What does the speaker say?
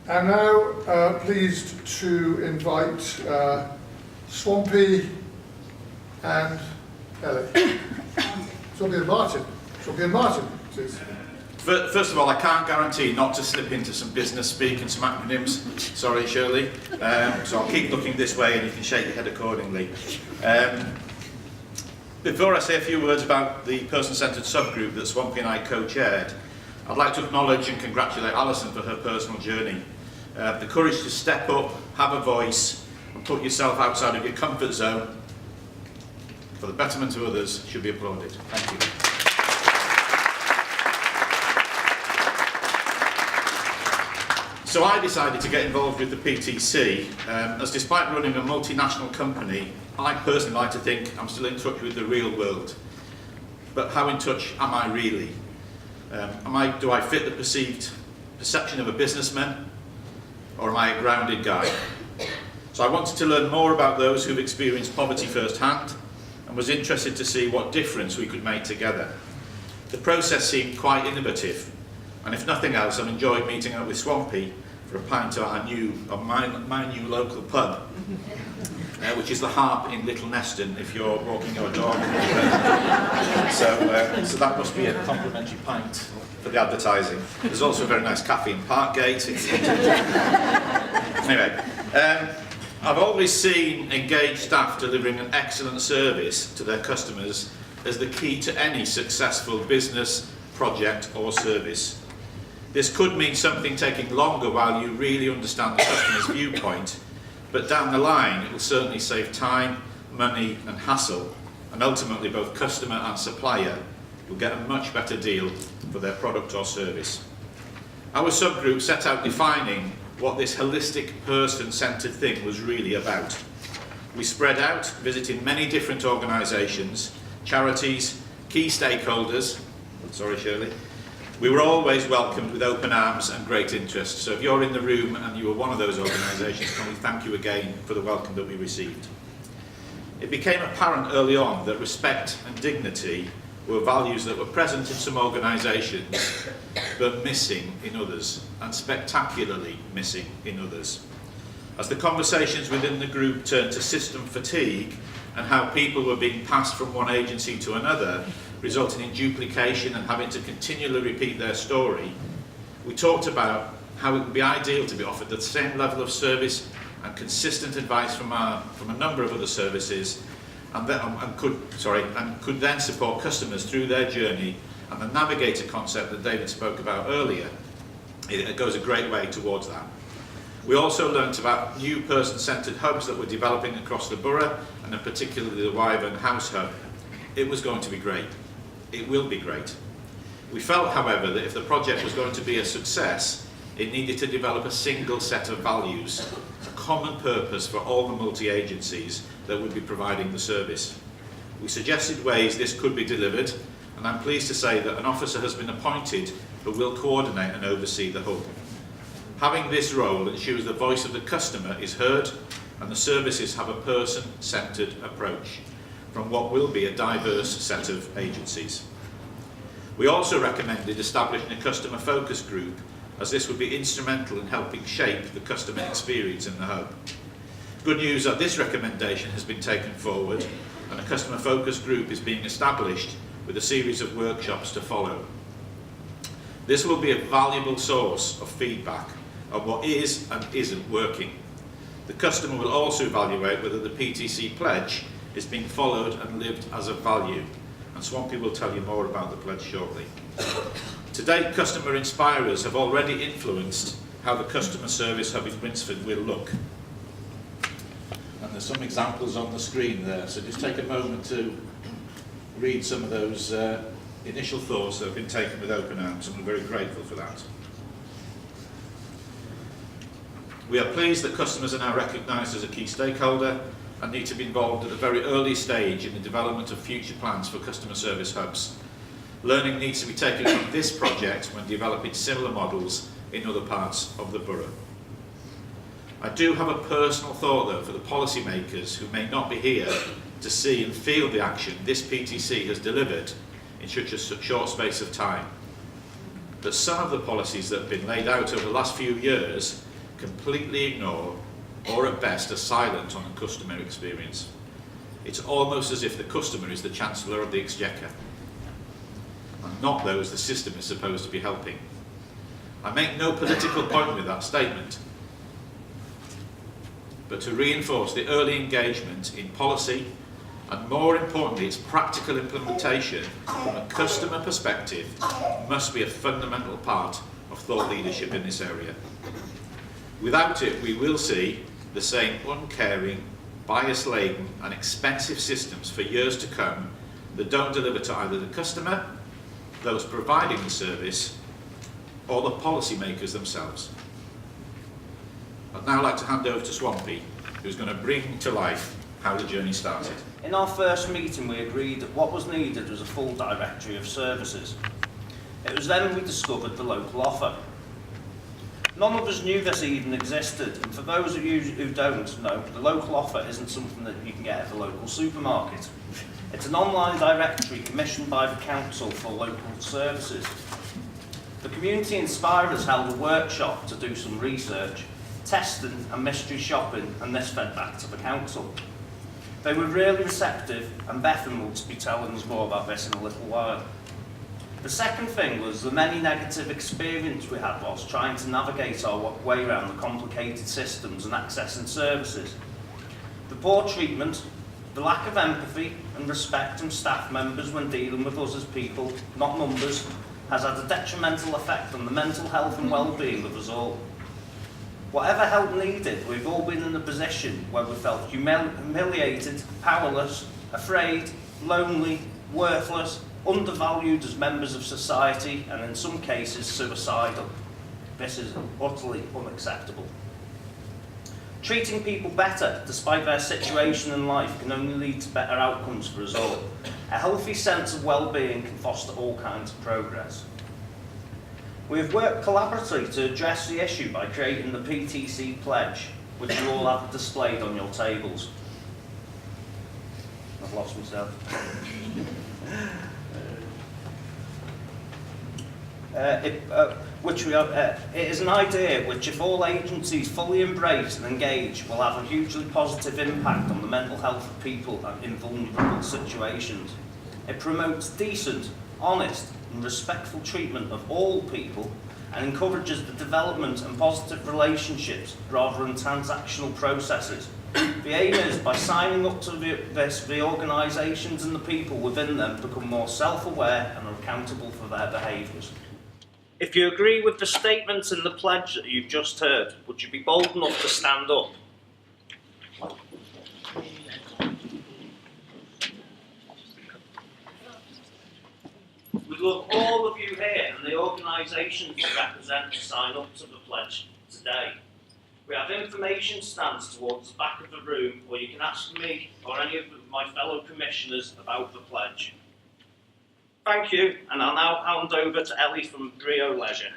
I'm now pleased to invite Swampy and Ellie. Swampy and Martin. Swampy and Martin, please. First of all, I can't guarantee not to slip into some business speak and some acronyms. Sorry, Shirley. So I'll keep looking this way and you can shake your head accordingly. Before I say a few words about the person-centred subgroup that Swampy and I co-chaired, I'd like to acknowledge and congratulate Alison for her personal journey. The courage to step up, have a voice, and put yourself outside of your comfort zone for the betterment of others should be applauded. Thank you. So I decided to get involved with the PTC, as despite running a multinational company, I personally like to think I'm still in touch with the real world. But how in touch am I really? Do I fit the perceived perception of a businessman, or am I a grounded guy? So I wanted to learn more about those who've experienced poverty firsthand, and was interested to see what difference we could make together. The process seemed quite innovative, and if nothing else, I've enjoyed meeting up with Swampy for a pint at my new local pub, which is the Harp in Little Neston if you're walking your dog. So that must be a complimentary pint for the advertising. There's also a very nice cafe in Parkgate. Anyway, I've always seen engaged staff delivering an excellent service to their customers as the key to any successful business, project or service. This could mean something taking longer while you really understand the customer's viewpoint, but down the line it will certainly save time, money and hassle, and ultimately both customer and supplier will get a much better deal for their product or service. Our subgroup set out defining what this holistic person-centred thing was really about. We spread out, visiting many different organisations, charities, key stakeholders. Sorry, Shirley. We were always welcomed with open arms and great interest. So if you're in the room and you were one of those organisations, can we thank you again for the welcome that we received. It became apparent early on that respect and dignity were values that were present in some organisations, but missing in others, and spectacularly missing in others. As the conversations within the group turned to system fatigue and how people were being passed from one agency to another, resulting in duplication and having to continually repeat their story, we talked about how it would be ideal to be offered the same level of service and consistent advice from a number of other services, and could then support customers through their journey. And the navigator concept that David spoke about earlier, it goes a great way towards that. We also learnt about new person-centred hubs that were developing across the borough, and in particularly the Wyvern House Hub. It was going to be great. It will be great. We felt, however, that if the project was going to be a success, it needed to develop a single set of values, a common purpose for all the multi-agencies that would be providing the service. We suggested ways this could be delivered, and I'm pleased to say that an officer has been appointed who will coordinate and oversee the hub. Having this role ensures the voice of the customer is heard and the services have a person-centred approach from what will be a diverse set of agencies. We also recommended establishing a customer focus group, as this would be instrumental in helping shape the customer experience in the hub. Good news that this recommendation has been taken forward and a customer focus group is being established with a series of workshops to follow. This will be a valuable source of feedback on what is and isn't working. The customer will also evaluate whether the PTC pledge is being followed and lived as a value, and Swampy will tell you more about the pledge shortly. To date, customer inspirers have already influenced how the customer service hub in Winsford will look. And there's some examples on the screen there, so just take a moment to read some of those initial thoughts that have been taken with open arms, and we're very grateful for that. We are pleased that customers are now recognised as a key stakeholder and need to be involved at a very early stage in the development of future plans for customer service hubs. Learning needs to be taken from this project when developing similar models in other parts of the borough. I do have a personal thought though for the policymakers who may not be here to see and feel the action this PTC has delivered in such a short space of time. But some of the policies that have been laid out over the last few years completely ignore or at best are silent on the customer experience. It's almost as if the customer is the Chancellor of the Exchequer and not those the system is supposed to be helping. I make no political point with that statement, but to reinforce the early engagement in policy and, more importantly, its practical implementation from a customer perspective must be a fundamental part of thought leadership in this area. Without it, we will see the same uncaring, bias-laden and expensive systems for years to come that don't deliver to either the customer, those providing the service, or the policymakers themselves. I'd now like to hand over to Swampy, who's going to bring to life how the journey started. In our first meeting, we agreed that what was needed was a full directory of services. It was then we discovered the local offer. None of us knew this even existed, and for those of you who don't know, the local offer isn't something that you can get at the local supermarket. It's an online directory commissioned by the council for local services. The community inspired us held a workshop to do some research, testing and mystery shopping, and this fed back to the council. They were really receptive, and Bethan will be telling us more about this in a little while. The second thing was the many negative experience we had whilst trying to navigate our way around the complicated systems and accessing services. The poor treatment, the lack of empathy and respect from staff members when dealing with us as people, not numbers, has had a detrimental effect on the mental health and well-being of us all. Whatever help needed, we've all been in a position where we felt humiliated, powerless, afraid, lonely, worthless, undervalued as members of society, and in some cases suicidal. This is utterly unacceptable. Treating people better, despite their situation in life, can only lead to better outcomes for us all. A healthy sense of well-being can foster all kinds of progress. We have worked collaboratively to address the issue by creating the PTC Pledge, which you all have displayed on your tables. I've lost myself. It is an idea which, if all agencies fully embrace and engage, will have a hugely positive impact on the mental health of people in vulnerable situations. It promotes decent, honest and respectful treatment of all people and encourages the development and positive relationships rather than transactional processes. The aim is, by signing up to this, the organisations and the people within them become more self-aware and are accountable for their behaviours. If you agree with the statements in the pledge that you've just heard, would you be bold enough to stand up? We'd love all of you here and the organisations you represent to sign up to the pledge today. We have information stands towards the back of the room, or you can ask me or any of my fellow commissioners about the pledge. Thank you, and I'll now hand over to Ellie from Brio Leisure.